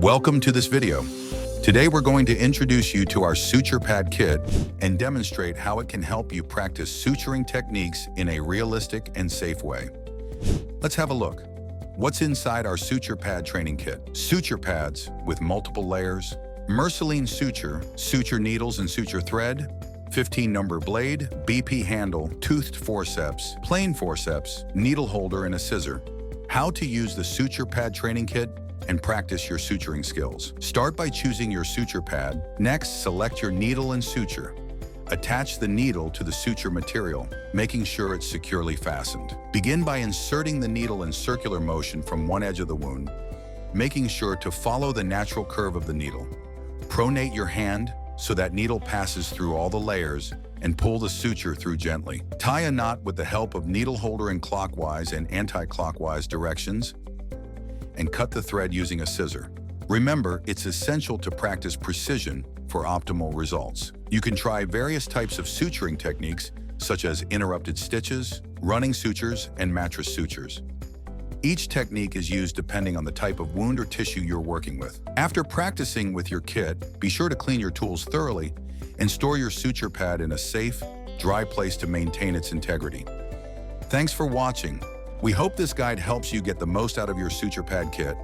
Welcome to this video. Today we're going to introduce you to our suture pad kit and demonstrate how it can help you practice suturing techniques in a realistic and safe way. Let's have a look. What's inside our suture pad training kit? Suture pads with multiple layers, Merceline suture needles and suture thread, 15-number blade, BP handle, toothed forceps, plain forceps, needle holder, and a scissor. How to use the suture pad training kit and practice your suturing skills. Start by choosing your suture pad. Next, select your needle and suture. Attach the needle to the suture material, making sure it's securely fastened. Begin by inserting the needle in circular motion from one edge of the wound, making sure to follow the natural curve of the needle. Pronate your hand so that needle passes through all the layers and pull the suture through gently. Tie a knot with the help of needle holder in clockwise and anti-clockwise directions, and cut the thread using a scissor. Remember, it's essential to practice precision for optimal results. You can try various types of suturing techniques, such as interrupted stitches, running sutures, and mattress sutures. Each technique is used depending on the type of wound or tissue you're working with. After practicing with your kit, be sure to clean your tools thoroughly and store your suture pad in a safe, dry place to maintain its integrity. Thanks for watching. We hope this guide helps you get the most out of your suture pad kit.